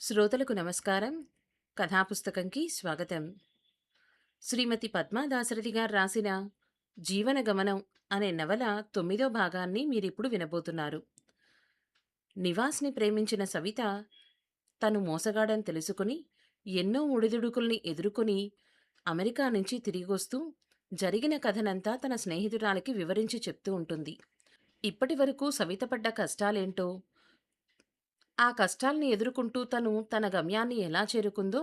శ్రోతలకు నమస్కారం. కథాపుస్తకంకి స్వాగతం. శ్రీమతి పద్మా దాశరథి గారు రాసిన 'జీవన గమనం' అనే నవల 9వ భాగాన్ని మీరిప్పుడు వినబోతున్నారు. నివాస్‌ని ప్రేమించిన సవిత తను మోసగాడని తెలుసుకుని, ఎన్నో ఒడిదుడుకుల్ని ఎదుర్కొని అమెరికా నుంచి తిరిగొస్తూ జరిగిన కథనంతా తన స్నేహితురాలికి వివరించి చెప్తూ ఉంటుంది. ఇప్పటివరకు సవిత పడ్డ కష్టాలేంటో, ఆ కష్టాల్ని ఎదుర్కొంటూ తను తన గమ్యాన్ని ఎలా చేరుకుందో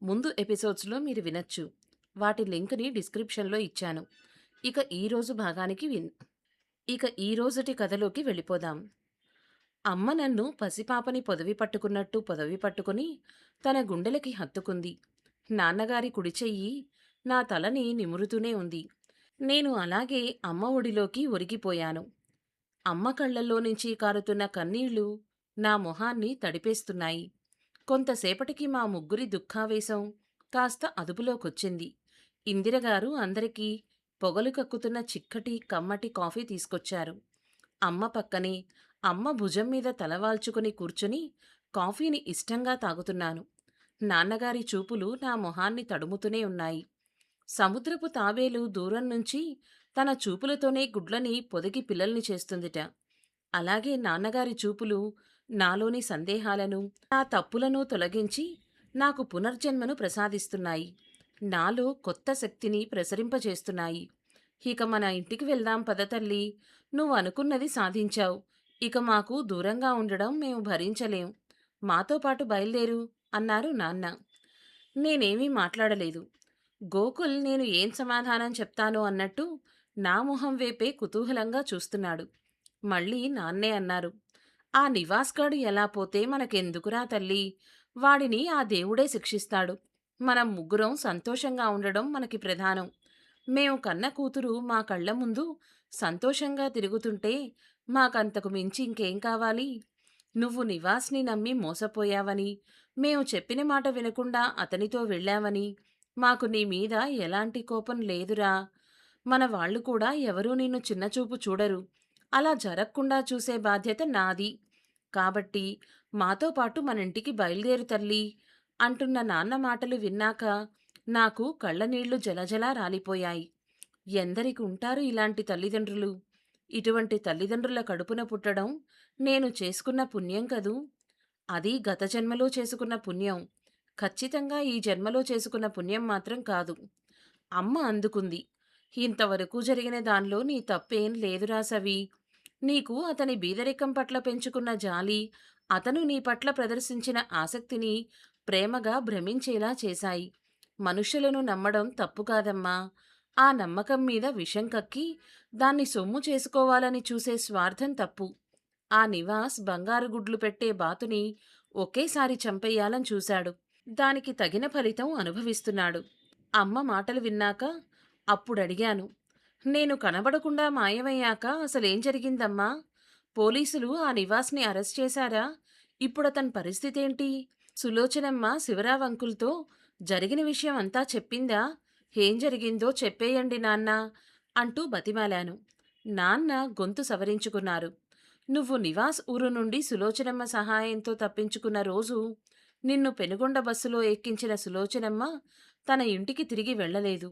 ముందు ఎపిసోడ్స్‌లో మీరు వినొచ్చు. వాటి లింక్‌ని డిస్క్రిప్షన్‌లో ఇచ్చాను. ఇక ఈరోజు భాగానికి ఇక ఈ రోజుటి కథలోకి వెళ్ళిపోదాం. అమ్మ నన్ను పసిపాపని పొదివి పట్టుకున్నట్టు పొదివి పట్టుకుని తన గుండెలకి హత్తుకుంది. నాన్నగారి కుడి చెయ్యి నా తలని నిమురుతూనే ఉంది. నేను అలాగే అమ్మ ఒడిలోకి ఒరిగిపోయాను. అమ్మ కళ్ళల్లో నుంచి కారుతున్న కన్నీళ్లు నా మొహాన్ని తడిపేస్తున్నాయి. కొంతసేపటికి మా ముగ్గురి దుఃఖావేశం కాస్త అదుపులోకొచ్చింది. ఇందిరగారు అందరికీ పొగలు కక్కుతున్న చిక్కటి కమ్మటి కాఫీ తీసుకొచ్చారు. అమ్మ పక్కనే అమ్మ భుజం మీద తలవాల్చుకుని కూర్చుని కాఫీని ఇష్టంగా తాగుతున్నాను. నాన్నగారి చూపులు నా మొహాన్ని తడుముతూనే ఉన్నాయి. సముద్రపు తాబేలు దూరం నుంచి తన చూపులతోనే గుడ్లని పొదిగి పిల్లల్ని చేస్తుందిట. అలాగే నాన్నగారి చూపులు నాలోని సందేహాలను, నా తప్పులను తొలగించి నాకు పునర్జన్మను ప్రసాదిస్తున్నాయి. నాలో కొత్త శక్తిని ప్రసరింపజేస్తున్నాయి. ఇక మన ఇంటికి వెళ్దాం పద తల్లి. నువ్వు అనుకున్నది సాధించావు. ఇక మాకు దూరంగా ఉండడం మేము భరించలేం. మాతో పాటు బయలుదేరు అన్నారు నాన్న. నేనేమీ మాట్లాడలేదు. గోకుల్ నేను ఏం సమాధానం చెప్తానో అన్నట్టు నా మొహం వేపే కుతూహలంగా చూస్తున్నాడు. మళ్ళీ నాన్నే అన్నారు. ఆ నివాస్‌గాడు ఎలా పోతే మనకెందుకురా తల్లీ! వాడిని ఆ దేవుడే శిక్షిస్తాడు. మనం ముగ్గురం సంతోషంగా ఉండడం మనకి ప్రధానం. మేము కన్న కూతురు మా కళ్ళ ముందు సంతోషంగా తిరుగుతుంటే మాకంతకు మించి ఇంకేం కావాలి? నువ్వు నివాస్‌ని నమ్మి మోసపోయావని, మేము చెప్పిన మాట వినకుండా అతనితో వెళ్ళావని, మాకు నీ మీద ఎలాంటి కోపం లేదురా. మన వాళ్ళు కూడా ఎవరూ నిన్ను చిన్నచూపు చూడరు. అలా జరక్కుండా చూసే బాధ్యత నాది. కాబట్టి మాతో పాటు మనింటికి బయలుదేరు తల్లీ అంటున్న నాన్న మాటలు విన్నాక నాకు కళ్ళనీళ్లు జలజలా రాలిపోయాయి. ఎందరికి ఉంటారు ఇలాంటి తల్లిదండ్రులు? ఇటువంటి తల్లిదండ్రుల కడుపున పుట్టడం నేను చేసుకున్న పుణ్యం కదూ! అది గత జన్మలో చేసుకున్న పుణ్యం. ఖచ్చితంగా ఈ జన్మలో చేసుకున్న పుణ్యం మాత్రం కాదు. అమ్మ అందుకుంది. ఇంతవరకు జరిగిన దానిలో నీ తప్పేం లేదురా సవి. నీకు అతని బీదరికం పట్ల పెంచుకున్న జాలి, అతను నీ పట్ల ప్రదర్శించిన ఆసక్తిని ప్రేమగా భ్రమించేలా చేశాయి. మనుష్యులను నమ్మడం తప్పు కాదమ్మా. ఆ నమ్మకం మీద విషం కక్కి దాన్ని సొమ్ము చేసుకోవాలని చూసే స్వార్థం తప్పు. ఆ నివాస్ బంగారు గుడ్లు పెట్టే బాతుని ఒకేసారి చంపెయ్యాలని చూశాడు. దానికి తగిన ఫలితం అనుభవిస్తున్నాడు. అమ్మ మాటలు విన్నాక అప్పుడడిగాను. నేను కనబడకుండా మాయమయ్యాక అసలేం జరిగిందమ్మా? పోలీసులు ఆ నివాస్‌ని అరెస్ట్ చేశారా? ఇప్పుడతని పరిస్థితేంటి? సులోచనమ్మ శివరావ్ అంకుల్‌తో జరిగిన విషయం అంతా చెప్పిందా? ఏం జరిగిందో చెప్పేయండి నాన్నా అంటూ బతిమాలాను. నాన్న గొంతు సవరించుకున్నారు. నువ్వు నివాస్ ఊరు నుండి సులోచనమ్మ సహాయంతో తప్పించుకున్న రోజు నిన్ను పెనుగొండ బస్సులో ఎక్కించిన సులోచనమ్మ తన ఇంటికి తిరిగి వెళ్ళలేదు.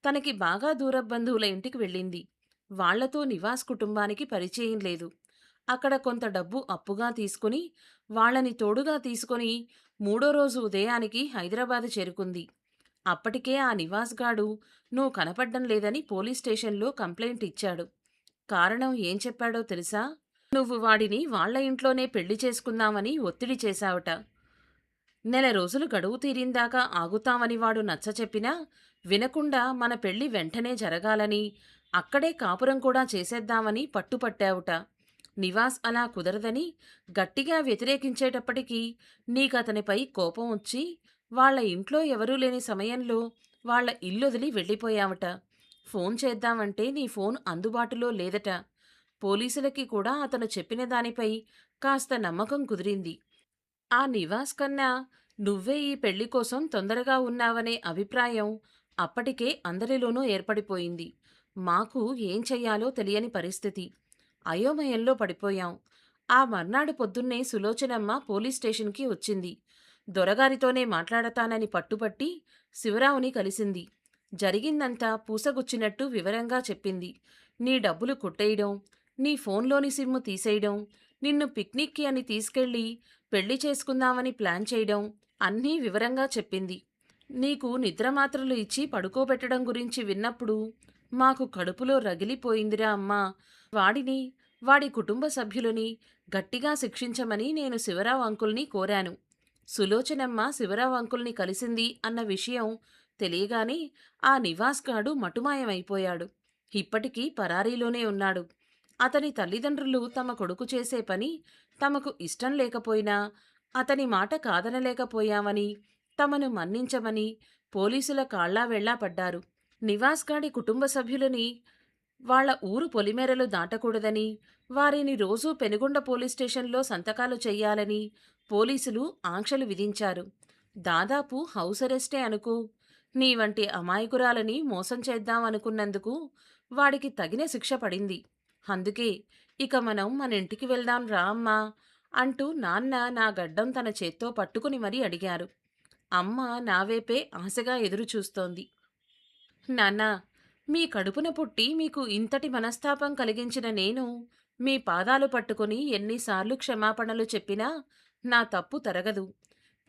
తనకి బాగా దూరపు బంధువుల ఇంటికి వెళ్ళింది. వాళ్లతో నివాస్ కుటుంబానికి పరిచయం లేదు. అక్కడ కొంత డబ్బు అప్పుగా తీసుకుని వాళ్ళని తోడుగా తీసుకొని మూడో రోజు ఉదయానికి హైదరాబాద్ చేరుకుంది. అప్పటికే ఆ నివాస్‌గాడు నువ్వు కనపడ్డం లేదని పోలీస్ స్టేషన్‌లో కంప్లెయింట్ ఇచ్చాడు. కారణం ఏం చెప్పాడో తెలుసా? నువ్వు వాడిని వాళ్ళ ఇంట్లోనే పెళ్లి చేసుకుందామని ఒత్తిడి చేశావట. నెల రోజులు గడువు తీరిందాకా ఆగుతామని వాడు నచ్చచెప్పినా వినకుండా మన పెళ్లి వెంటనే జరగాలని, అక్కడే కాపురం కూడా చేసేద్దామని పట్టుపట్టావుట. నివాస్ అలా కుదరదని గట్టిగా వ్యతిరేకించేటప్పటికీ నీకతనిపై కోపం వచ్చి వాళ్ళ ఇంట్లో ఎవరూ లేని సమయంలో వాళ్ళ ఇల్లొదిలి వెళ్ళిపోయావట. ఫోన్ చేద్దామంటే నీ ఫోన్ అందుబాటులో లేదట. పోలీసులకి కూడా అతను చెప్పిన దానిపై కాస్త నమ్మకం కుదిరింది. ఆ నివాస్ కన్నా నువ్వే ఈ పెళ్లి కోసం తొందరగా ఉన్నావనే అభిప్రాయం అప్పటికే అందరిలోనూ ఏర్పడిపోయింది. మాకు ఏం చెయ్యాలో తెలియని పరిస్థితి. అయోమయంలో పడిపోయాం. ఆ మర్నాడు పొద్దున్నే సులోచనమ్మ పోలీస్ స్టేషన్‌కి వచ్చింది. దొరగారితోనే మాట్లాడతానని పట్టుపట్టి శివరావుని కలిసింది. జరిగిందంతా పూసగుచ్చినట్టు వివరంగా చెప్పింది. నీ డబ్బులు కొట్టేయడం, నీ ఫోన్లోని సిమ్ము తీసేయడం, నిన్ను పిక్నిక్కి అని తీసుకెళ్ళి పెళ్లి చేసుకుందామని ప్లాన్ చేయడం అన్నీ వివరంగా చెప్పింది. నీకు నిద్రమాత్రలు ఇచ్చి పడుకోబెట్టడం గురించి విన్నప్పుడు మాకు కడుపులో రగిలిపోయిందిరా అమ్మా. వాడిని, వాడి కుటుంబ సభ్యులని గట్టిగా శిక్షించమని నేను శివరావు అంకుల్ని కోరాను. సులోచనమ్మ శివరావు అంకుల్ని కలిసింది అన్న విషయం తెలియగానే ఆ నివాస్ గాడు మటుమాయమైపోయాడు. ఇప్పటికీ పరారీలోనే ఉన్నాడు. అతని తల్లిదండ్రులు తమ కొడుకు చేసే పని తమకు ఇష్టం లేకపోయినా అతని మాట కాదనలేకపోయామని, తమను మన్నించమని పోలీసుల కాళ్లా వెళ్లా పడ్డారు. నివాస్ గాడి కుటుంబ సభ్యులని వాళ్ళ ఊరు పొలిమేరలు దాటకూడదని, వారిని రోజూ పెనుగొండ పోలీస్ స్టేషన్లో సంతకాలు చెయ్యాలని పోలీసులు ఆంక్షలు విధించారు. దాదాపు హౌస్ అరెస్టే అనుకో. నీ వంటి అమాయకురాలని మోసం చేద్దామనుకున్నందుకు వాడికి తగిన శిక్ష పడింది. అందుకే ఇక మనం మన ఇంటికి వెళ్దాం రా అమ్మా అంటూ నాన్న నా గడ్డం తన చేత్తో పట్టుకుని మరీ అడిగారు. అమ్మ నావేపే ఆశగా ఎదురుచూస్తోంది. నాన్నా, మీ కడుపున పుట్టి మీకు ఇంతటి మనస్తాపం కలిగించిన నేను మీ పాదాలు పట్టుకుని ఎన్నిసార్లు క్షమాపణలు చెప్పినా నా తప్పు తరగదు.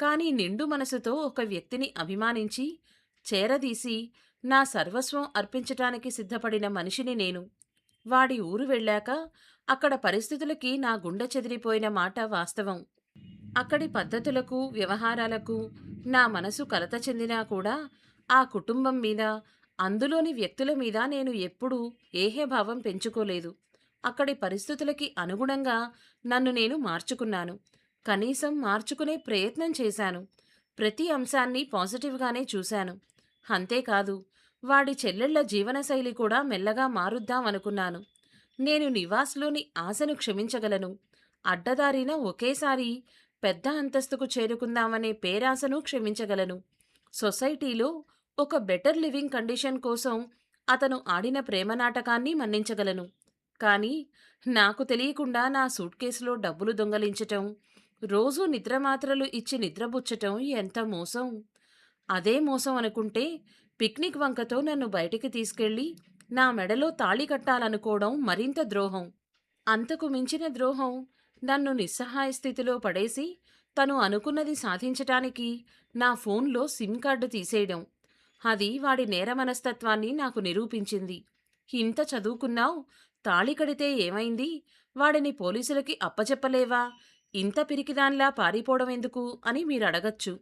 కానీ నిండు మనసుతో ఒక వ్యక్తిని అభిమానించి చేరదీసి నా సర్వస్వం అర్పించటానికి సిద్ధపడిన మనిషిని నేను. వాడి ఊరు వెళ్ళాక అక్కడ పరిస్థితులకి నా గుండె చెదిరిపోయిన మాట వాస్తవం. అక్కడి పద్ధతులకు, వ్యవహారాలకు నా మనసు కలత చెందినా కూడా ఆ కుటుంబం మీద, అందులోని వ్యక్తుల మీద నేను ఎప్పుడూ ఏహ్యభావం పెంచుకోలేదు. అక్కడి పరిస్థితులకి అనుగుణంగా నన్ను నేను మార్చుకున్నాను. కనీసం మార్చుకునే ప్రయత్నం చేశాను. ప్రతి అంశాన్ని పాజిటివ్గానే చూశాను. అంతేకాదు, వాడి చెల్లెళ్ల జీవనశైలి కూడా మెల్లగా మారుద్దామనుకున్నాను. నేను నివాస్లోని ఆశను క్షమించగలను. అడ్డదారిన ఒకేసారి పెద్ద అంతస్తుకు చేరుకుందామనే పేరాశను క్షమించగలను. సొసైటీలో ఒక బెటర్ లివింగ్ కండిషన్ కోసం అతను ఆడిన ప్రేమ నాటకాన్ని మన్నించగలను. కానీ నాకు తెలియకుండా నా సూట్ కేసులో డబ్బులు దొంగలించటం, రోజూ నిద్రమాత్రలు ఇచ్చి నిద్రబుచ్చటం ఎంత మోసం. అదే మోసం అనుకుంటే పిక్నిక్ వంకతో నన్ను బయటికి తీసుకెళ్ళి నా మెడలో తాళి కట్టాలనుకోవడం మరింత ద్రోహం. అంతకు మించిన ద్రోహం నన్ను నిస్సహాయ స్థితిలో పడేసి తను అనుకున్నది సాధించటానికి నా ఫోన్లో సిమ్ కార్డు తీసేయడం. అది వాడి నేర మనస్తత్వాన్ని నాకు నిరూపించింది. ఇంత చదువుకున్నావు, తాళి కడితే ఏమైంది? వాడిని పోలీసులకి అప్పచెప్పలేవా? ఇంత పిరికిదాన్లా పారిపోవడం ఎందుకు అని మీరడగచ్చు.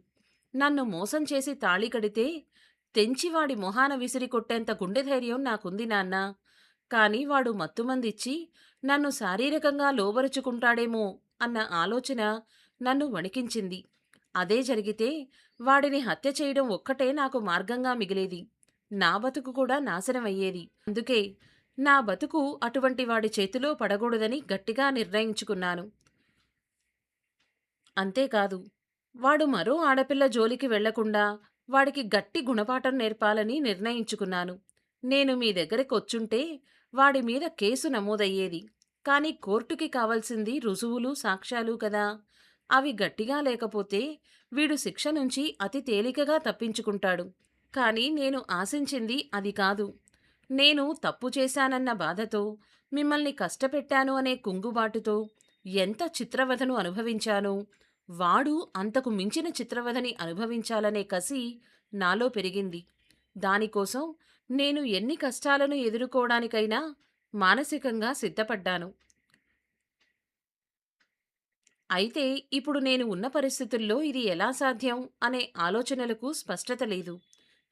నన్ను మోసం చేసి తాళి కడితే తెంచి వాడి మొహాన విసిరి కొట్టేంత గుండె ధైర్యం నాకుంది నాన్నా. కాని వాడు మత్తుమందిచ్చి నన్ను శారీరకంగా లోబరుచుకుంటాడేమో అన్న ఆలోచన నన్ను వణికించింది. అదే జరిగితే వాడిని హత్య చేయడం ఒక్కటే నాకు మార్గంగా మిగిలేది. నా బతుకు కూడా నాశనమయ్యేది. అందుకే నా బతుకు అటువంటి వాడి చేతిలో పడకూడదని గట్టిగా నిర్ణయించుకున్నాను. అంతేకాదు, వాడు మరో ఆడపిల్ల జోలికి వెళ్లకుండా వాడికి గట్టి గుణపాఠం నేర్పాలని నిర్ణయించుకున్నాను. నేను మీ దగ్గరకొచ్చుంటే వాడి మీద కేసు నమోదయ్యేది. కానీ కోర్టుకి కావలసింది రుజువులు, సాక్ష్యాలు కదా. అవి గట్టిగా లేకపోతే వీడు శిక్ష నుంచి అతి తేలికగా తప్పించుకుంటాడు. కానీ నేను ఆశించింది అది కాదు. నేను తప్పు చేశానన్న బాధతో, మిమ్మల్ని కష్టపెట్టాను అనే కుంగుబాటుతో ఎంత చిత్రవధను అనుభవించానో, వాడు అంతకు మించిన చిత్రవధని అనుభవించాలనే కసి నాలో పెరిగింది. దానికోసం నేను ఎన్ని కష్టాలను ఎదుర్కోవడానికైనా మానసికంగా సిద్ధపడ్డాను. అయితే ఇప్పుడు నేను ఉన్న పరిస్థితుల్లో ఇది ఎలా సాధ్యం అనే ఆలోచనలకు స్పష్టత లేదు.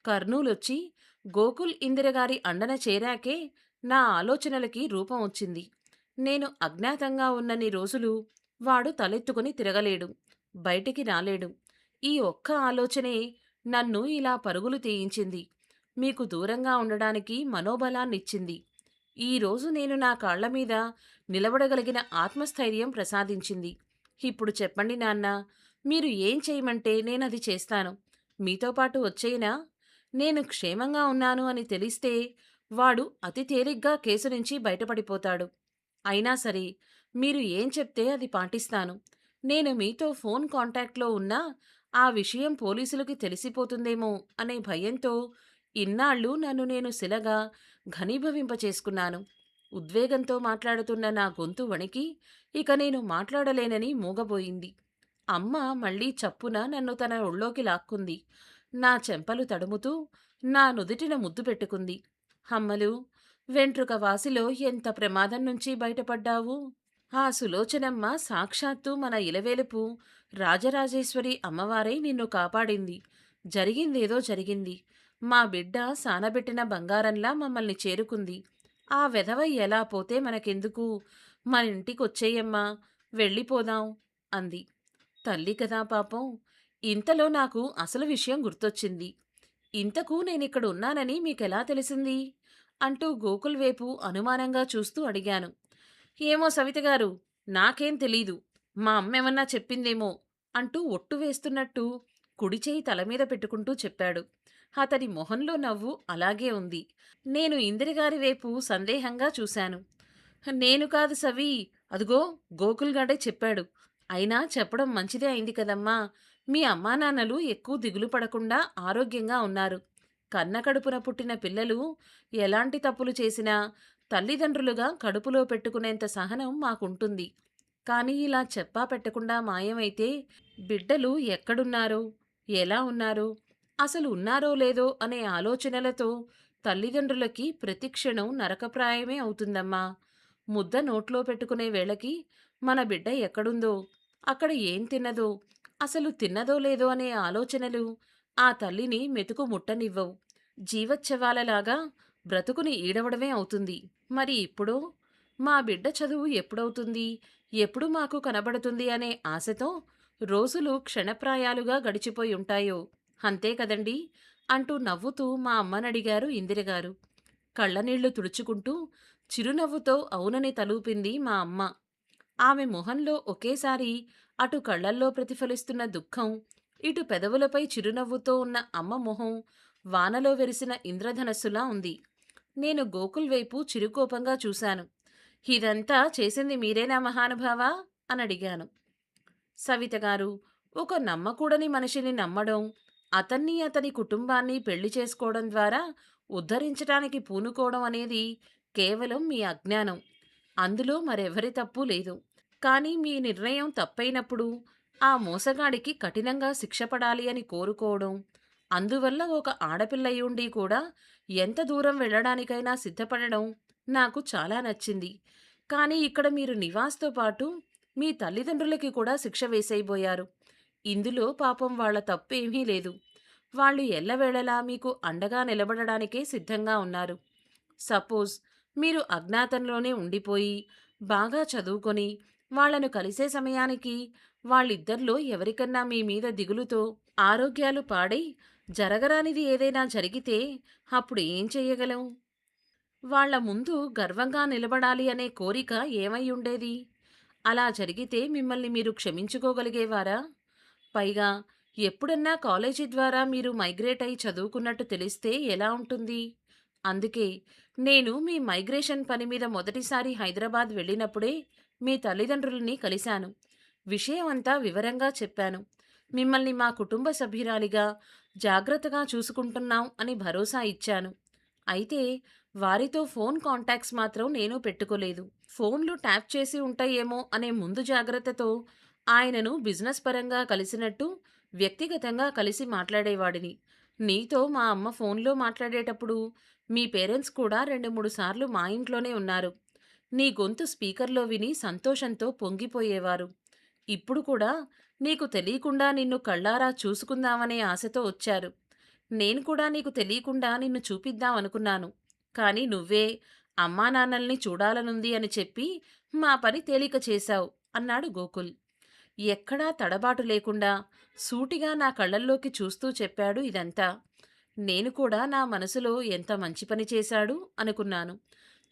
కర్నూలొచ్చి గోకుల్ ఇందిరగారి అండన చేరాకే నా ఆలోచనలకి రూపం వచ్చింది. నేను అజ్ఞాతంగా ఉన్నన్ని రోజులు వాడు తలెత్తుకుని తిరగలేడు, బయటికి రాలేడు. ఈ ఒక్క ఆలోచనే నన్ను ఇలా పరుగులు తీయించింది. మీకు దూరంగా ఉండడానికి మనోబలాన్నిచ్చింది. ఈరోజు నేను నా కాళ్ల మీద నిలబడగలిగిన ఆత్మస్థైర్యం ప్రసాదించింది. ఇప్పుడు చెప్పండి నాన్నా, మీరు ఏం చేయమంటే నేనది చేస్తాను. మీతో పాటు వచ్చేయనా? నేను క్షేమంగా ఉన్నాను అని తెలిస్తే వాడు అతి తేలిగ్గా కేసు నుంచి బయటపడిపోతాడు. అయినా సరే, మీరు ఏం చెప్తే అది పాటిస్తాను. నేను మీతో ఫోన్ కాంటాక్ట్‌లో ఉన్నా, ఆ విషయం పోలీసులకి తెలిసిపోతుందేమో అనే భయంతో ఇన్నాళ్ళు నన్ను నేను శిలగా ఘనీభవింపచేసుకున్నాను. ఉద్వేగంతో మాట్లాడుతున్న నా గొంతు వణికి, ఇక నేను మాట్లాడలేనని మూగబోయింది. అమ్మ మళ్ళీ చప్పున నన్ను తన ఒళ్ళోకి లాక్కుంది. నా చెంపలు తడుముతూ, నా నుదిటిన ముద్దు పెట్టుకుంది. హమ్మలు, వెంట్రుక వాసిలో ఎంత ప్రమాదం నుంచి బయటపడ్డావు? ఆ సులోచనమ్మ సాక్షాత్తు మన ఇలవేలుపు రాజరాజేశ్వరి అమ్మవారై నిన్ను కాపాడింది. జరిగిందేదో జరిగింది. మా బిడ్డ సానబెట్టిన బంగారంలా మమ్మల్ని చేరుకుంది. ఆ వెధవ ఎలా పోతే మనకెందుకు? మనింటికొచ్చేయమ్మా, వెళ్ళిపోదాం అంది. తల్లి కదా పాపం. ఇంతలో నాకు అసలు విషయం గుర్తొచ్చింది. ఇంతకు నేనిక్కడ ఉన్నానని మీకెలా తెలిసింది? అంటూ గోకుల్ వైపు అనుమానంగా చూస్తూ అడిగాను. ఏమో సవితగారు, నాకేం తెలీదు. మా అమ్మేమన్నా చెప్పిందేమో అంటూ ఒట్టు వేస్తున్నట్టు కుడి చేయి తలమీద పెట్టుకుంటూ చెప్పాడు. అతని మొహంలో నవ్వు అలాగే ఉంది. నేను ఇందిరగారి వైపు సందేహంగా చూశాను. నేను కాదు సవి, అదుగో గోకుల్గాడే చెప్పాడు. అయినా చెప్పడం మంచిదే అయింది కదమ్మా. మీ అమ్మానాన్నలు ఎక్కువ దిగులు పడకుండా ఆరోగ్యంగా ఉన్నారు. కన్న కడుపున పుట్టిన పిల్లలు ఎలాంటి తప్పులు చేసినా తల్లిదండ్రులుగా కడుపులో పెట్టుకునేంత సహనం మాకుంటుంది. కానీ ఇలా చెప్పా పెట్టకుండా మాయమైతే బిడ్డలు ఎక్కడున్నారో, ఎలా ఉన్నారో, అసలు ఉన్నారో లేదో అనే ఆలోచనలతో తల్లిదండ్రులకి ప్రతిక్షణం నరకప్రాయమే అవుతుందమ్మా. ముద్ద నోట్లో పెట్టుకునే వేళకి మన బిడ్డ ఎక్కడుందో, అక్కడ ఏం తిన్నదో, అసలు తిన్నదో లేదో అనే ఆలోచనలు ఆ తల్లిని మెతుకు ముట్టనివ్వవు. జీవచ్ఛవాలలాగా బ్రతుకుని ఈడవడమే అవుతుంది. మరి ఇప్పుడు మా బిడ్డ చదువు ఎప్పుడవుతుంది, ఎప్పుడు మాకు కనబడుతుంది అనే ఆశతో రోజులు క్షణప్రాయాలుగా గడిచిపోయి ఉంటాయో అంతే కదండి అంటూ నవ్వుతూ మా అమ్మనడిగారు ఇందిరగారు. కళ్ళనీళ్లు తుడుచుకుంటూ చిరునవ్వుతో అవునని తలూపింది మా అమ్మ. ఆమె మొహంలో ఒకేసారి అటు కళ్ళల్లో ప్రతిఫలిస్తున్న దుఃఖం, ఇటు పెదవులపై చిరునవ్వుతో ఉన్న అమ్మ మొహం వానలో వెరిసిన ఇంద్రధనస్సులా ఉంది. నేను గోకుల్ వైపు చిరుకోపంగా చూశాను. ఇదంతా చేసింది మీరేనా మహానుభావా అనడిగాను. సవితగారు, ఒక నమ్మకూడని మనిషిని నమ్మడం, అతన్ని అతని కుటుంబాన్ని పెళ్లి చేసుకోవడం ద్వారా ఉద్ధరించటానికి పూనుకోవడం అనేది కేవలం మీ అజ్ఞానం. అందులో మరెవరి తప్పు లేదు. కానీ మీ నిర్ణయం తప్పైనప్పుడు ఆ మోసగాడికి కఠినంగా శిక్ష పడాలి అని కోరుకోవడం, అందువల్ల ఒక ఆడపిల్లయుండి కూడా ఎంత దూరం వెళ్ళడానికైనా సిద్ధపడడం నాకు చాలా నచ్చింది. కానీ ఇక్కడ మీరు నివాస్‌తో పాటు మీ తల్లిదండ్రులకి కూడా శిక్ష వేసేయబోయారు. ఇందులో పాపం వాళ్ళ తప్పేమీ లేదు. వాళ్ళు ఎల్లవేళలా మీకు అండగా నిలబడడానికే సిద్ధంగా ఉన్నారు. సపోజ్ మీరు అజ్ఞాతంలోనే ఉండిపోయి, బాగా చదువుకొని, వాళ్ళను కలిసే సమయానికి వాళ్ళిద్దరిలో ఎవరికన్నా మీ మీద దిగులుతో ఆరోగ్యాలు పాడై, జరగరానిది ఏదైనా జరిగితే అప్పుడు ఏం చెయ్యగలం? వాళ్ళ ముందు గర్వంగా నిలబడాలి అనే కోరిక ఏమై ఉండేది? అలా జరిగితే మిమ్మల్ని మీరు క్షమించుకోగలిగేవారా? పైగా ఎప్పుడన్నా కాలేజీ ద్వారా మీరు మైగ్రేట్ అయి చదువుకున్నట్టు తెలిస్తే ఎలా ఉంటుంది? అందుకే నేను మీ మైగ్రేషన్ పని మీద మొదటిసారి హైదరాబాద్ వెళ్ళినప్పుడే మీ తల్లిదండ్రులని కలిశాను. విషయం అంతా వివరంగా చెప్పాను. మిమ్మల్ని మా కుటుంబ సభ్యురాలిగా జాగ్రత్తగా చూసుకుంటున్నాం అని భరోసా ఇచ్చాను. అయితే వారితో ఫోన్ కాంటాక్ట్స్ మాత్రం నేను పెట్టుకోలేదు. ఫోన్లు ట్యాప్ చేసి ఉంటాయేమో అనే ముందు జాగ్రత్తతో ఆయనను బిజినెస్ పరంగా కలిసినట్టు వ్యక్తిగతంగా కలిసి మాట్లాడేవాడిని. నీతో మా అమ్మ ఫోన్లో మాట్లాడేటప్పుడు మీ పేరెంట్స్ కూడా 2, 3 సార్లు మా ఇంట్లోనే ఉన్నారు. నీ గొంతు స్పీకర్లో విని సంతోషంతో పొంగిపోయేవారు. ఇప్పుడు కూడా నీకు తెలియకుండా నిన్ను కళ్ళారా చూసుకుందామనే ఆశతో వచ్చారు. నేను కూడా నీకు తెలియకుండా నిన్ను చూపిద్దామనుకున్నాను. కానీ నువ్వే అమ్మానాన్నల్ని చూడాలనుంది అని చెప్పి మా పని తేలిక చేశావు అన్నాడు గోకుల్. ఎక్కడా తడబాటు లేకుండా సూటిగా నా కళ్ళల్లోకి చూస్తూ చెప్పాడు ఇదంతా. నేను కూడా నా మనసులో ఎంత మంచి పని చేశాడు అనుకున్నాను.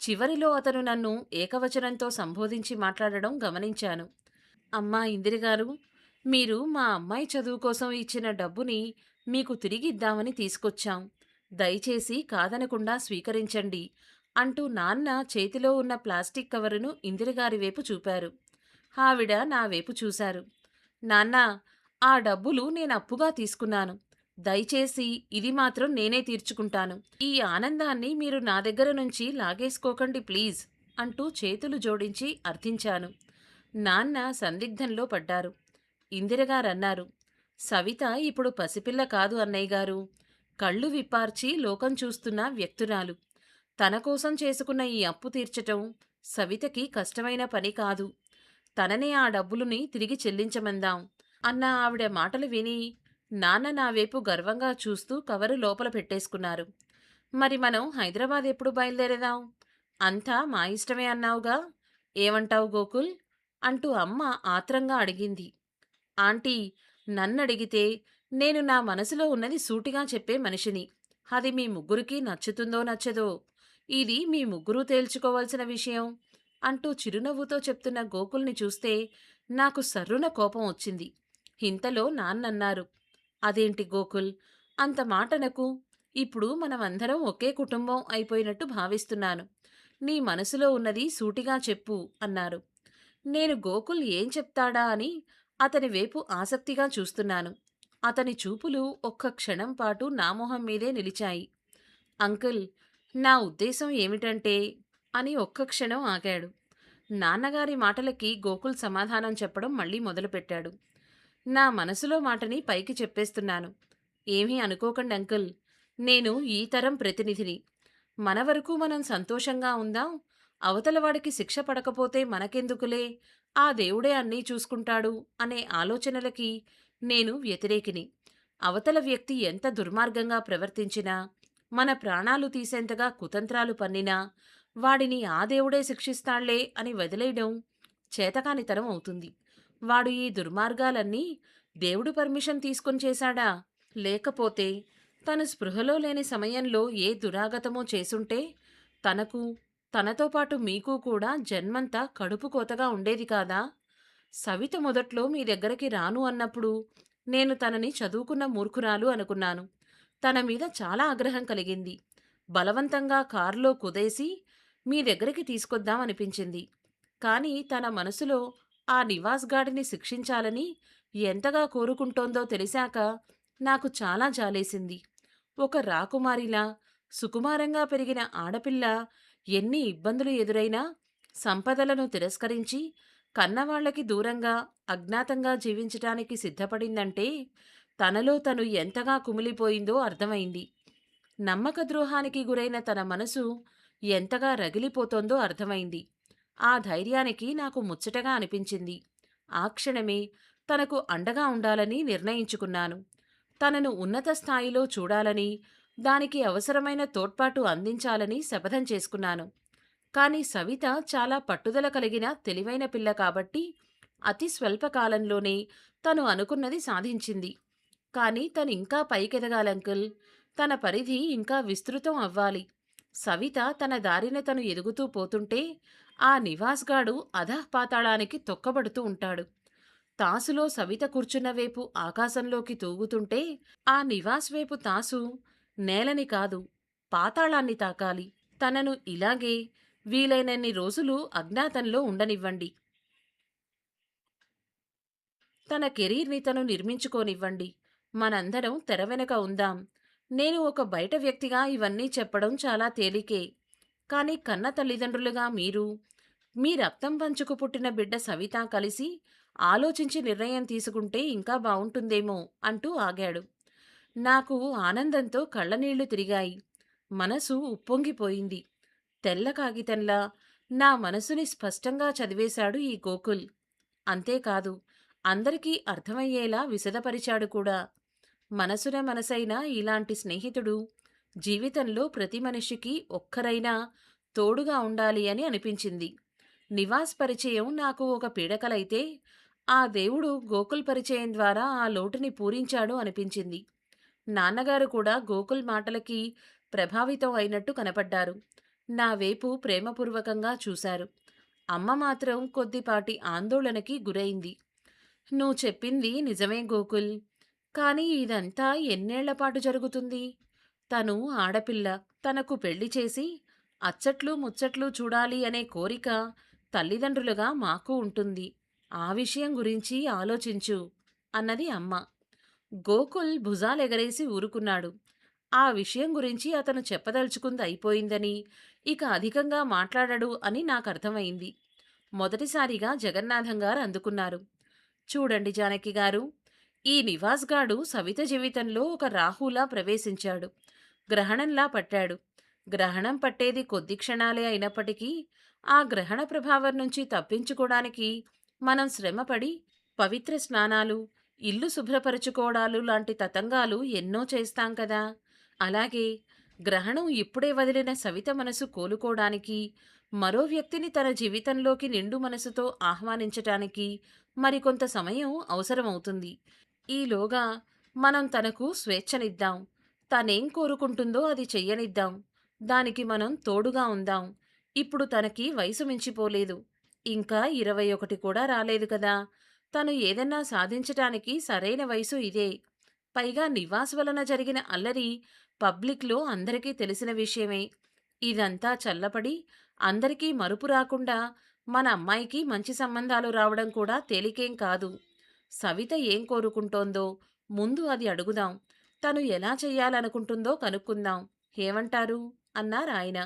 చివరిలో అతను నన్ను ఏకవచనంతో సంబోధించి మాట్లాడడం గమనించాను. అమ్మా ఇందిరగారు, మీరు మా అమ్మాయి చదువు కోసం ఇచ్చిన డబ్బుని మీకు తిరిగిద్దామని తీసుకొచ్చాం. దయచేసి కాదనకుండా స్వీకరించండి అంటూ నాన్న చేతిలో ఉన్న ప్లాస్టిక్ కవరును ఇందిరగారి వైపు చూపారు. ఆవిడ నా వైపు చూశారు. నాన్నా, ఆ డబ్బులు నేనప్పుగా తీసుకున్నాను. దయచేసి ఇది మాత్రం నేనే తీర్చుకుంటాను. ఈ ఆనందాన్ని మీరు నా దగ్గర నుంచి లాగేసుకోకండి ప్లీజ్ అంటూ చేతులు జోడించి అర్థించాను. నాన్న సందిగ్ధంలో పడ్డారు. ఇందిరగారన్నారు, సవిత ఇప్పుడు పసిపిల్ల కాదు అన్నయ్యగారు. కళ్ళు విప్పార్చి లోకం చూస్తున్న వ్యక్తురాలు. తన కోసం చేసుకున్న ఈ అప్పు తీర్చటం సవితకి కష్టమైన పని కాదు. తననే ఆ డబ్బులుని తిరిగి చెల్లించమందాం అన్న ఆవిడ మాటలు విని నాన్న నా వైపు గర్వంగా చూస్తూ కవరు లోపల పెట్టేసుకున్నారు. మరి మనం హైదరాబాద్ ఎప్పుడు బయలుదేరేదాం? అంతా మా ఇష్టమే అన్నావుగా, ఏమంటావు గోకుల్ అంటూ అమ్మ ఆత్రంగా అడిగింది. ఆంటీ, నన్నడిగితే నేను నా మనసులో ఉన్నది సూటిగా చెప్పే మనిషిని. అది మీ ముగ్గురికి నచ్చుతుందో నచ్చదో ఇది మీ ముగ్గురూ తేల్చుకోవాల్సిన విషయం అంటూ చిరునవ్వుతో చెప్తున్న గోకుల్ని చూస్తే నాకు సర్రున కోపం వచ్చింది. ఇంతలో నాన్నన్నారు, అదేంటి గోకుల్, అంత మాటనకు. ఇప్పుడు మనమందరం ఒకే కుటుంబం అయిపోయినట్టు భావిస్తున్నాను. నీ మనసులో ఉన్నది సూటిగా చెప్పు అన్నారు. నేను గోకుల్ ఏం చెప్తాడా అని అతని వైపు ఆసక్తిగా చూస్తున్నాను. అతని చూపులు ఒక్క క్షణం పాటు నా మొహం మీదే నిలిచాయి. అంకుల్, నా ఉద్దేశం ఏమిటంటే అని ఒక్క క్షణం ఆగాడు. నాన్నగారి మాటలకి గోకుల్ సమాధానం చెప్పడం మళ్ళీ మొదలుపెట్టాడు. నా మనసులో మాటని పైకి చెప్పేస్తున్నాను. ఏమీ అనుకోకండి అంకుల్, నేను ఈ తరం ప్రతినిధిని. మన వరకు మనం సంతోషంగా ఉందాం. అవతల వాడికి శిక్ష పడకపోతే మనకెందుకులే, ఆ దేవుడే అన్నీ చూసుకుంటాడు అనే ఆలోచనలకి నేను వ్యతిరేకిని. అవతల వ్యక్తి ఎంత దుర్మార్గంగా ప్రవర్తించినా, మన ప్రాణాలు తీసేంతగా కుతంత్రాలు పన్నినా, వాడిని ఆ దేవుడే శిక్షిస్తాళ్లే అని వదిలేయడం చేతకానితనం అవుతుంది. వాడు ఈ దుర్మార్గాలన్నీ దేవుడు పర్మిషన్ తీసుకొని చేశాడా? లేకపోతే తను స్పృహలో లేని సమయంలో ఏ దురాగతమో చేసుంటే తనకు, తనతో పాటు మీకు కూడా జన్మంతా కడుపు కోతగా ఉండేది కాదా? సవిత మొదట్లో మీ దగ్గరికి రాను అన్నప్పుడు నేను తనని చదువుకున్న మూర్ఖురాలు అనుకున్నాను. తన మీద చాలా ఆగ్రహం కలిగింది. బలవంతంగా కారులో కుదేసి మీ దగ్గరికి తీసుకొద్దాం అనిపించింది. కానీ తన మనసులో ఆ నివాస్ గాడిని శిక్షించాలని ఎంతగా కోరుకుంటోందో తెలిసాక నాకు చాలా జాలేసింది. ఒక రాకుమారిలా, సుకుమారంగా పెరిగిన ఆడపిల్ల ఎన్ని ఇబ్బందులు ఎదురైనా సంపదలను తిరస్కరించి కన్నవాళ్లకి దూరంగా అజ్ఞాతంగా జీవించటానికి సిద్ధపడిందంటే తనలో తను ఎంతగా కుమిలిపోయిందో అర్థమైంది. నమ్మక ద్రోహానికి గురైన తన మనసు ఎంతగా రగిలిపోతోందో అర్థమైంది. ఆ ధైర్యానికి నాకు ముచ్చటగా అనిపించింది. ఆ క్షణమే తనకు అండగా ఉండాలని నిర్ణయించుకున్నాను. తనను ఉన్నత స్థాయిలో చూడాలని, దానికి అవసరమైన తోడ్పాటు అందించాలని శపథం చేసుకున్నాను. కానీ సవిత చాలా పట్టుదల కలిగిన తెలివైన పిల్ల కాబట్టి అతి స్వల్ప కాలంలోనే తను అనుకున్నది సాధించింది. కానీ తనింకా పైకెదగాలంకుల్. తన పరిధి ఇంకా విస్తృతం అవ్వాలి. సవిత తన దారిన తను ఎదుగుతూ పోతుంటే ఆ నివాస్గాడు అధఃపాతాళానికి తొక్కబడుతూ ఉంటాడు. తాసులో సవిత కూర్చున్న వైపు ఆకాశంలోకి తూగుతుంటే ఆ నివాస్ వైపు తాసు నేలని కాదు, పాతాళాన్ని తాకాలి. తనను ఇలాగే వీలైనన్ని రోజులు అజ్ఞాతంలో ఉండనివ్వండి. తన కెరీర్‌ని తను నిర్మించుకోనివ్వండి. మనందరం తెర వెనక ఉందాం. నేను ఒక బయట వ్యక్తిగా ఇవన్నీ చెప్పడం చాలా తేలికే. కానీ కన్న తల్లిదండ్రులుగా మీరు, మీ రక్తం పంచుకు పుట్టిన బిడ్డ సవిత కలిసి ఆలోచించి నిర్ణయం తీసుకుంటే ఇంకా బావుంటుందేమో అంటూ ఆగాడు. నాకు ఆనందంతో కళ్ళనీళ్లు తిరిగాయి. మనసు ఉప్పొంగిపోయింది. తెల్ల కాగితంలా నా మనసుని స్పష్టంగా చదివేశాడు ఈ గోకుల్. అంతేకాదు, అందరికీ అర్థమయ్యేలా విశదపరిచాడు కూడా. మనసున మనసైన ఇలాంటి స్నేహితుడు జీవితంలో ప్రతి మనిషికి ఒక్కరైనా తోడుగా ఉండాలి అని అనిపించింది. నివాస్ పరిచయం నాకు ఒక పీడకలైతే, ఆ దేవుడు గోకుల్ పరిచయం ద్వారా ఆ లోటుని పూరించాడు అనిపించింది. నాన్నగారు కూడా గోకుల్ మాటలకి ప్రభావితం అయినట్టు కనపడ్డారు. నా వైపు ప్రేమపూర్వకంగా చూశారు. అమ్మ మాత్రం కొద్దిపాటి ఆందోళనకి గురైంది. నువ్వు చెప్పింది నిజమే గోకుల్. కానీ ఇదంతా ఎన్నేళ్లపాటు జరుగుతుంది? తను ఆడపిల్ల. తనకు పెళ్లి చేసి అచ్చట్లు ముచ్చట్లు చూడాలి అనే కోరిక తల్లిదండ్రులుగా మాకు ఉంటుంది. ఆ విషయం గురించి ఆలోచించు అన్నది అమ్మ. గోకుల్ భుజాలెగరేసి ఊరుకున్నాడు. ఆ విషయం గురించి అతను చెప్పదలుచుకుంది అయిపోయిందని, ఇక అధికంగా మాట్లాడడు అని నాకర్థమైంది. మొదటిసారిగా జగన్నాథం గారు అందుకున్నారు. చూడండి జానకి గారు, ఈ నివాస్ గాడు సవిత జీవితంలో ఒక రాహులా ప్రవేశించాడు. గ్రహణంలా పట్టాడు. గ్రహణం పట్టేది కొద్ది క్షణాలే అయినప్పటికీ, ఆ గ్రహణ ప్రభావం నుంచి తప్పించుకోవడానికి మనం శ్రమపడి పవిత్ర స్నానాలు, ఇల్లు శుభ్రపరుచుకోవడాలు లాంటి తతంగాలు ఎన్నో చేస్తాం కదా! అలాగే గ్రహణం ఇప్పుడే వదిలిన సవిత మనసు కోలుకోవడానికి, మరో వ్యక్తిని తన జీవితంలోకి నిండు మనసుతో ఆహ్వానించటానికి మరికొంత సమయం అవసరమవుతుంది. ఈలోగా మనం తనకు స్వేచ్ఛనిద్దాం. తనేం కోరుకుంటుందో అది చెయ్యనిద్దాం. దానికి మనం తోడుగా ఉందాం. ఇప్పుడు తనకి వయసు మించిపోలేదు. ఇంకా 21 కూడా రాలేదు కదా! తను ఏదన్నా సాధించటానికి సరైన వయసు ఇదే. పైగా నివాస్ వలన జరిగిన అల్లరి పబ్లిక్‌లో అందరికీ తెలిసిన విషయమే. ఇదంతా చల్లపడి అందరికీ మరుపు రాకుండా మన అమ్మాయికి మంచి సంబంధాలు రావడం కూడా తేలికేం కాదు. సవిత ఏం కోరుకుంటోందో ముందు అది అడుగుదాం. తను ఎలా చెయ్యాలనుకుంటుందో కనుక్కుందాం. ఏమంటారు? అన్నారాయన.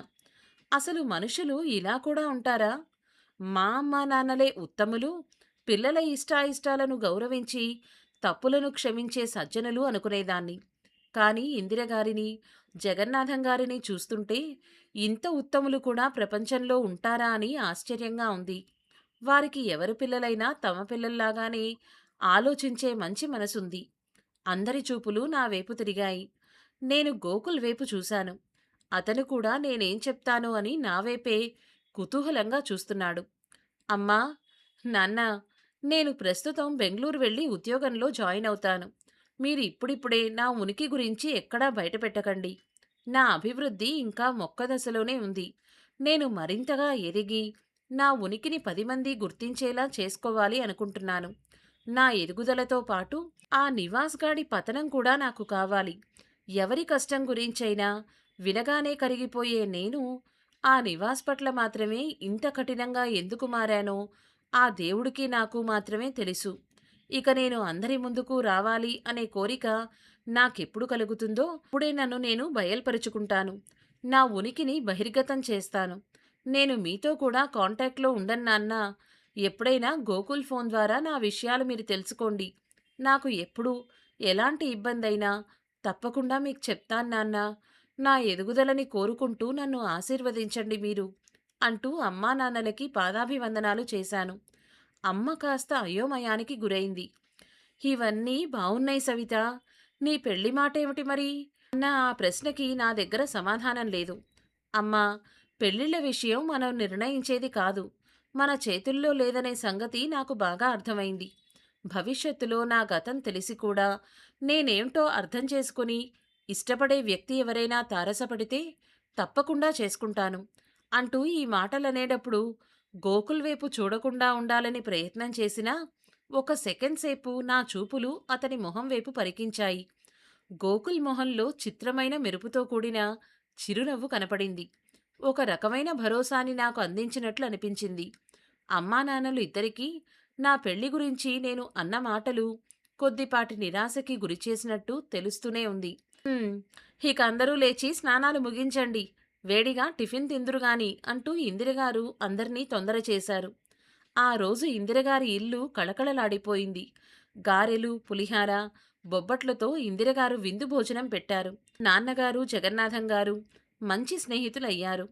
అసలు మనుషులు ఇలా కూడా ఉంటారా? మా అమ్మా నాన్నలే ఉత్తములు, పిల్లల ఇష్టాయిష్టాలను గౌరవించి తప్పులను క్షమించే సజ్జనులు అనుకునేదాన్ని. కానీ ఇందిరగారిని, జగన్నాథం గారిని చూస్తుంటే ఇంత ఉత్తములు కూడా ప్రపంచంలో ఉంటారా అని ఆశ్చర్యంగా ఉంది. వారికి ఎవరి పిల్లలైనా తమ పిల్లల్లాగానే ఆలోచించే మంచి మనసుంది. అందరి చూపులు నా వైపు తిరిగాయి. నేను గోకుల్ వైపు చూశాను. అతను కూడా నేనేం చెప్తానో అని నా వైపే కుతూహలంగా చూస్తున్నాడు. అమ్మా, నాన్నా, నేను ప్రస్తుతం బెంగుళూరు వెళ్ళి ఉద్యోగంలో జాయిన్ అవుతాను. మీరు ఇప్పుడిప్పుడే నా ఉనికి గురించి ఎక్కడా బయటపెట్టకండి. నా అభివృద్ధి ఇంకా మొక్క దశలోనే ఉంది. నేను మరింతగా ఎదిగి నా ఉనికిని 10 మంది గుర్తించేలా చేసుకోవాలి అనుకుంటున్నాను. నా ఎదుగుదలతో పాటు ఆ నివాస్ గాడి పతనం కూడా నాకు కావాలి. ఎవరి కష్టం గురించైనా వినగానే కరిగిపోయే నేను ఆ నివాస్ పట్ల మాత్రమే ఇంత కఠినంగా ఎందుకు మారానో ఆ దేవుడికి నాకు మాత్రమే తెలుసు. ఇక నేను అందరి ముందుకు రావాలి అనే కోరిక నాకెప్పుడు కలుగుతుందో అప్పుడే నన్ను నేను బయల్పరుచుకుంటాను. నా ఉనికిని బహిర్గతం చేస్తాను. నేను మీతో కూడా కాంటాక్ట్‌లో ఉండను నాన్నా. ఎప్పుడైనా గోకుల్ ఫోన్ ద్వారా నా విషయాలు మీరు తెలుసుకోండి. నాకు ఎప్పుడు ఎలాంటి ఇబ్బందైనా తప్పకుండా మీకు చెప్తాను నాన్నా. నా ఎదుగుదలని కోరుకుంటూ నన్ను ఆశీర్వదించండి మీరు అంటూ అమ్మానాన్నలకి పాదాభివందనాలు చేశాను. అమ్మ కాస్త అయోమయానికి గురైంది. ఇవన్నీ బావున్నాయి సవిత. నీ పెళ్లి మాటేమిటి మరి? అన్న ఆ ప్రశ్నకి నా దగ్గర సమాధానం లేదు. అమ్మా, పెళ్ళిళ్ళ విషయం మనం నిర్ణయించేది కాదు. మన చేతుల్లో లేదనే సంగతి నాకు బాగా అర్థమైంది. భవిష్యత్తులో నా గతం తెలిసి కూడా నేనేంటో అర్థం చేసుకుని ఇష్టపడే వ్యక్తి ఎవరైనా తారసపడితే తప్పకుండా చేసుకుంటాను అంటూ ఈ మాటలనేటప్పుడు గోకుల్ వైపు చూడకుండా ఉండాలని ప్రయత్నం చేసినా ఒక సెకండ్ సేపు నా చూపులు అతని మొహం వైపు పరికించాయి. గోకుల్ మొహంలో చిత్రమైన మెరుపుతో కూడిన చిరునవ్వు కనపడింది. ఒక రకమైన భరోసాని నాకు అందించినట్లు అనిపించింది. అమ్మానాన్నలు ఇద్దరికీ నా పెళ్లి గురించి నేను అన్న మాటలు కొద్దిపాటి నిరాశకి గురిచేసినట్టు తెలుస్తూనే ఉంది. "హ్మ్, ఇక అందరూ లేచి స్నానాలు ముగించండి. వేడిగా టిఫిన్ తిందురుగాని" అంటూ ఇందిరగారు అందర్నీ తొందర చేశారు. ఆ రోజు ఇందిరగారి ఇల్లు కళకళలాడిపోయింది. గారెలు, పులిహార, బొబ్బట్లతో ఇందిరగారు విందు భోజనం పెట్టారు. నాన్నగారు, జగన్నాథం గారు మంచి స్నేహితులయ్యారు.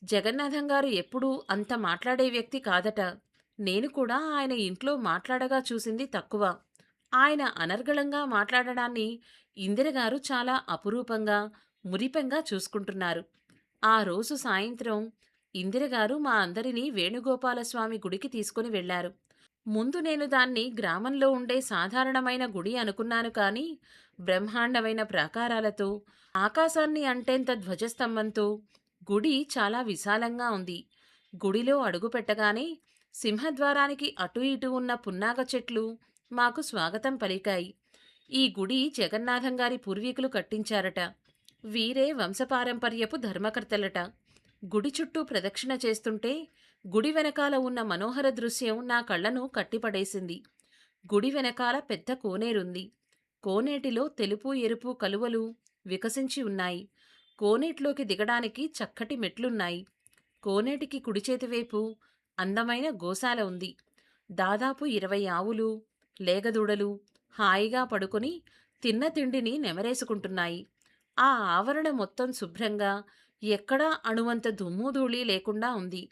జగన్నాథం గారు ఎప్పుడూ అంత మాట్లాడే వ్యక్తి కాదట. నేను కూడా ఆయన ఇంట్లో మాట్లాడగా చూసింది తక్కువ. ఆయన అనర్గళంగా మాట్లాడడాన్ని ఇందిరగారు చాలా అపురూపంగా, మురిపెంగా చూసుకుంటున్నారు. ఆ రోజు సాయంత్రం ఇందిరగారు మా అందరినీ వేణుగోపాలస్వామి గుడికి తీసుకుని వెళ్లారు. ముందు నేను దాన్ని గ్రామంలో ఉండే సాధారణమైన గుడి అనుకున్నాను కానీ, బ్రహ్మాండమైన ప్రాకారాలతో, ఆకాశాన్ని అంటేంత ధ్వజస్తంభంతో గుడి చాలా విశాలంగా ఉంది. గుడిలో అడుగుపెట్టగానే సింహద్వారానికి అటూ ఇటూ ఉన్న పున్నాగ చెట్లు మాకు స్వాగతం పలికాయి. ఈ గుడి జగన్నాథం గారి పూర్వీకులు కట్టించారట. వీరే వంశపారంపర్యపు ధర్మకర్తలట. గుడి చుట్టూ ప్రదక్షిణ చేస్తుంటే గుడి వెనకాల ఉన్న మనోహర దృశ్యం నా కళ్ళను కట్టిపడేసింది. గుడి వెనకాల పెద్ద కోనేరుంది. కోనేటిలో తెలుపు, ఎరుపు కలువలు వికసించి ఉన్నాయి. కోనేట్లోకి దిగడానికి చక్కటి మెట్లున్నాయి. కోనేటికి కుడిచేతి వైపు అందమైన గోశాల ఉంది. దాదాపు 20 ఆవులు, లేగదూడలు హాయిగా పడుకొని తిన్న తిండిని నెమరేసుకుంటున్నాయి. ఆ ఆవరణ మొత్తం శుభ్రంగా, ఎక్కడా అణువంత దుమ్ము ధూళి లేకుండా ఉంది.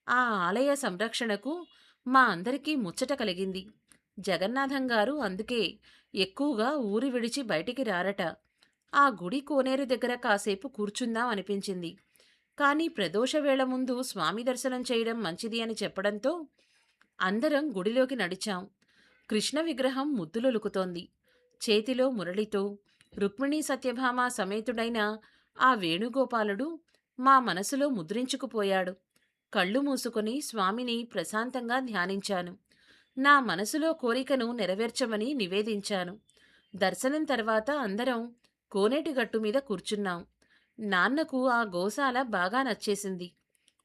ఆ ఆలయ సంరక్షణకు మా అందరికీ ముచ్చట కలిగింది. జగన్నాథం గారు అందుకే ఎక్కువగా ఊరి విడిచి బయటికి రారట. ఆ గుడి కోనేరు దగ్గర కాసేపు కూర్చుందాం అనిపించింది. కానీ ప్రదోషవేళ ముందు స్వామి దర్శనం చేయడం మంచిది అని చెప్పడంతో అందరం గుడిలోకి నడిచాం. కృష్ణ విగ్రహం ముద్దులొలుకుతోంది. చేతిలో మురళితో రుక్మిణీ సత్యభామ సమేతుడైన ఆ వేణుగోపాలుడు మా మనసులో ముద్రించుకుపోయాడు. కళ్ళు మూసుకొని స్వామిని ప్రశాంతంగా ధ్యానించాను. నా మనసులో కోరికను నెరవేర్చమని నివేదించాను. దర్శనం తర్వాత అందరం కోనేటి గట్టు మీద కూర్చున్నాం. నాన్నకు ఆ గోశాల బాగా నచ్చేసింది.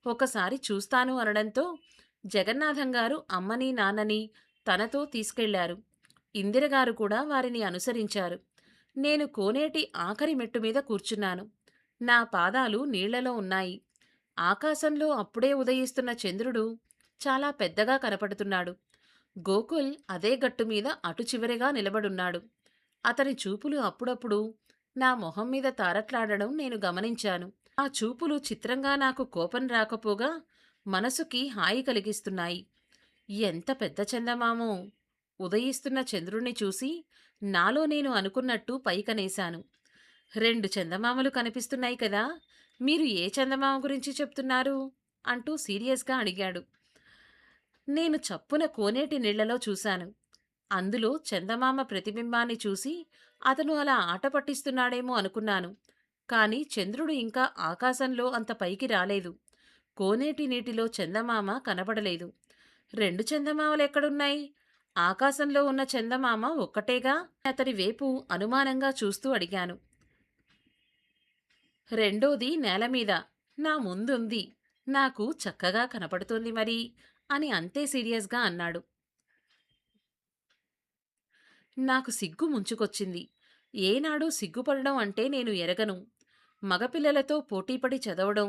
ఒకసారి చూస్తాను అనడంతో జగన్నాథం గారు అమ్మని, నాన్నని తనతో తీసుకెళ్లారు. ఇందిరగారు కూడా వారిని అనుసరించారు. నేను కోనేటి ఆఖరి మెట్టు మీద కూర్చున్నాను. నా పాదాలు నీళ్లలో ఉన్నాయి. ఆకాశంలో అప్పుడే ఉదయిస్తున్న చంద్రుడు చాలా పెద్దగా కనపడుతున్నాడు. గోకుల్ అదే గట్టు మీద అటు చివరిగా నిలబడున్నాడు. అతని చూపులు అప్పుడప్పుడు నా మొహం మీద తారట్లాడడం నేను గమనించాను. ఆ చూపులు చిత్రంగా నాకు కోపం రాకపోగా మనసుకి హాయి కలిగిస్తున్నాయి. ఎంత పెద్ద చందమామో! ఉదయిస్తున్న చంద్రుణ్ణి చూసి నాలో నేను అనుకున్నట్టు పైకనేశాను. 2 చందమామలు కనిపిస్తున్నాయి కదా! మీరు ఏ చందమామ గురించి చెప్తున్నారు? అంటూ సీరియస్‌గా అడిగాడు. నేను చప్పున కోనేటి నీళ్లలో చూశాను. అందులో చందమామ ప్రతిబింబాన్ని చూసి అతను అలా ఆట పట్టిస్తున్నాడేమో అనుకున్నాను. కాని చంద్రుడు ఇంకా ఆకాశంలో అంత పైకి రాలేదు. కోనేటి నీటిలో చందమామ కనబడలేదు. 2 చందమామలెక్కడున్నాయి? ఆకాశంలో ఉన్న చందమామ ఒక్కటేగా? అతని వైపు అనుమానంగా చూస్తూ అడిగాను. రెండోది నేలమీద నా ముందుంది. నాకు చక్కగా కనపడుతోంది మరి అని అంతే సీరియస్‌గా అన్నాడు. నాకు సిగ్గు ముంచుకొచ్చింది. ఏనాడూ సిగ్గుపడడం అంటే నేను ఎరగను. మగపిల్లలతో పోటీపడి చదవడం,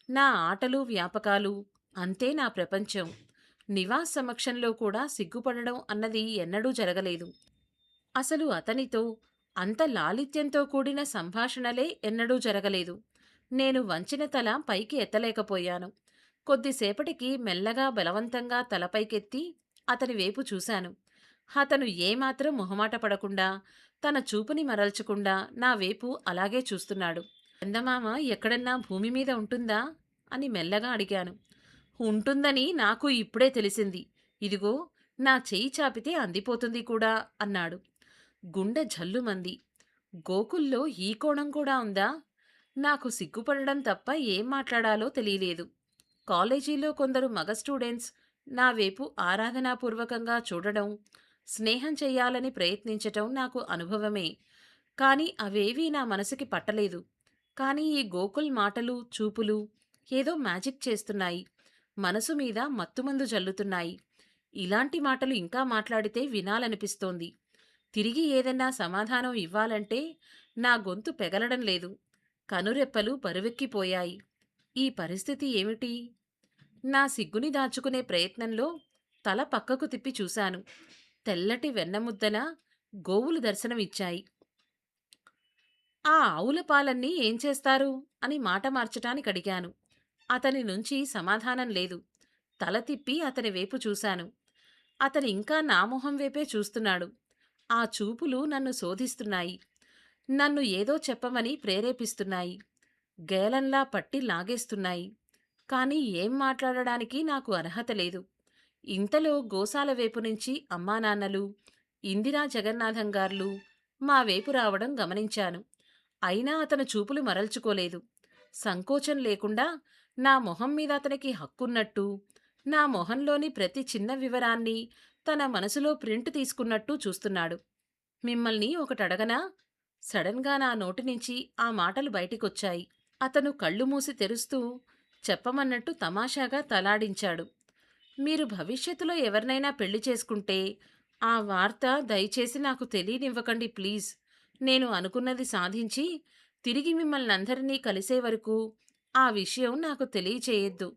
నా ఆటలు, వ్యాపకాలు అంతే నా ప్రపంచం. నివాస్ సమక్షంలో కూడా సిగ్గుపడడం అన్నది ఎన్నడూ జరగలేదు. అసలు అతనితో అంత లాలిత్యంతో కూడిన సంభాషణలే ఎన్నడూ జరగలేదు. నేను వంచిన తల పైకి ఎత్తలేకపోయాను. కొద్దిసేపటికి మెల్లగా బలవంతంగా తల పైకెత్తి అతని వైపు చూశాను. అతను ఏమాత్రం మొహమాట పడకుండా, తన చూపుని మరల్చకుండా నా వైపు అలాగే చూస్తున్నాడు. చందమామ ఎక్కడన్నా భూమి మీద ఉంటుందా అని మెల్లగా అడిగాను. ఉంటుందని నాకు ఇప్పుడే తెలిసింది. ఇదిగో నా చెయ్యి చాపితే అందిపోతుంది కూడా అన్నాడు. గుండె జల్లుమంది. గోకుల్లో ఈ కోణం కూడా ఉందా? నాకు సిగ్గుపడడం తప్ప ఏం మాట్లాడాలో తెలియలేదు. కాలేజీలో కొందరు మగ స్టూడెంట్స్ నా వైపు ఆరాధనాపూర్వకంగా చూడడం, స్నేహం చెయ్యాలని ప్రయత్నించటం నాకు అనుభవమే. కానీ అవేవీ నా మనసుకి పట్టలేదు. కానీ ఈ గోకుల్ మాటలు, చూపులు ఏదో మ్యాజిక్ చేస్తున్నాయి. మనసు మీద మత్తుమందు జల్లుతున్నాయి. ఇలాంటి మాటలు ఇంకా మాట్లాడితే వినాలనిపిస్తోంది. తిరిగి ఏదన్నా సమాధానం ఇవ్వాలంటే నా గొంతు పెగలడం లేదు. కనురెప్పలు బరువెక్కిపోయాయి. ఈ పరిస్థితి ఏమిటి? నా సిగ్గుని దాచుకునే ప్రయత్నంలో తల పక్కకు తిప్పి చూశాను. తెల్లటి వెన్నముద్దన గోవులు దర్శనమిచ్చాయి. ఆ ఆవుల పాలన్నీ ఏం చేస్తారు అని మాట మార్చటానికి అడిగాను. అతని నుంచి సమాధానం లేదు. తల తిప్పి అతని వైపు చూశాను. అతను ఇంకా నా మొహం వైపే చూస్తున్నాడు. ఆ చూపులు నన్ను శోధిస్తున్నాయి. నన్ను ఏదో చెప్పమని ప్రేరేపిస్తున్నాయి. గేలంలా పట్టి లాగేస్తున్నాయి. కానీ ఏం మాట్లాడడానికి నాకు అర్హత లేదు. ఇంతలో గోశాల వైపు నుంచి అమ్మానాన్నలు, ఇందిరా జగన్నాథం గార్లు మా వైపు రావడం గమనించాను. అయినా అతను చూపులు మరల్చుకోలేదు. సంకోచం లేకుండా నా మొహం మీద అతనికి హక్కున్నట్టు, నా మొహంలోని ప్రతి చిన్న వివరాన్ని తన మనసులో ప్రింట్ తీసుకున్నట్టు చూస్తున్నాడు. మిమ్మల్ని ఒకటడగనా? సడన్గా నా నోటి నుంచి ఆ మాటలు బయటికొచ్చాయి. అతను కళ్ళు మూసి తెరుస్తూ చెప్పమన్నట్టు తమాషాగా తలాడించాడు. మీరు భవిష్యత్తులో ఎవరినైనా పెళ్లి చేసుకుంటే, ఆ వార్త దయచేసి నాకు తెలియనివ్వకండి ప్లీజ్. నేను అనుకున్నది సాధించి, తిరిగి మిమ్మల్నందరినీ కలిసే వరకు ఆ విషయం నాకు తెలియచేయొద్దు.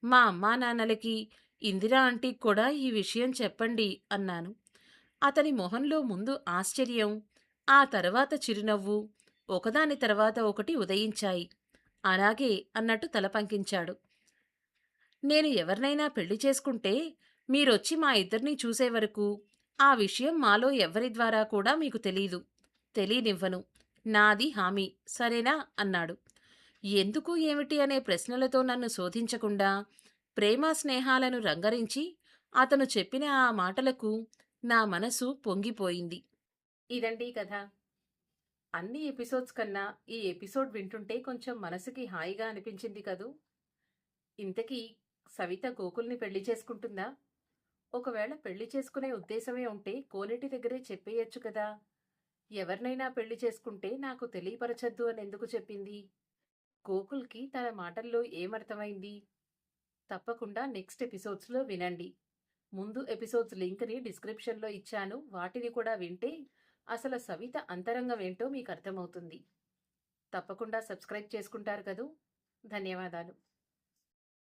మా అమ్మానాన్నలకి, ఇందిరా ఆంటీకి కూడా ఈ విషయం చెప్పండి అన్నాను. అతని మొహంలో ముందు ఆశ్చర్యం, ఆ తర్వాత చిరునవ్వు ఒకదాని తర్వాత ఒకటి ఉదయించాయి. అలాగే అన్నట్టు తల పంకించాడు. నేను ఎవరినైనా పెళ్లి చేసుకుంటే మీరొచ్చి మా ఇద్దరినీ చూసే వరకు ఆ విషయం మాలో ఎవ్వరి ద్వారా కూడా మీకు తెలీదు. తెలీనివ్వను. నాది హామీ. సరేనా? అన్నాడు. ఎందుకు ఏమిటి అనే ప్రశ్నలతో నన్ను శోధించకుండా ప్రేమ స్నేహాలను రంగరించి అతను చెప్పిన ఆ మాటలకు నా మనసు పొంగిపోయింది. ఇదండి కథ. అన్ని ఎపిసోడ్స్ కన్నా ఈ ఎపిసోడ్ వింటుంటే కొంచెం మనసుకి హాయిగా అనిపించింది కదూ! ఇంతకీ సవిత గోకుల్‌ని పెళ్లి చేసుకుంటుందా? ఒకవేళ పెళ్లి చేసుకునే ఉద్దేశమే ఉంటే కోనేటి దగ్గరే చెప్పేయొచ్చు కదా! ఎవరినైనా పెళ్లి చేసుకుంటే నాకు తెలియపరచొద్దు అనెందుకు చెప్పింది? గోకుల్‌కి తన మాటల్లో ఏమర్థమైంది? తప్పకుండా నెక్స్ట్ ఎపిసోడ్స్‌లో వినండి. ముందు ఎపిసోడ్స్ లింక్‌ని డిస్క్రిప్షన్‌లో ఇచ్చాను. వాటిని కూడా వింటే అసలు సవిత అంతరంగం ఏంటో మీకర్థమవుతుంది. తప్పకుండా సబ్స్క్రైబ్ చేసుకుంటారు కదూ! ధన్యవాదాలు.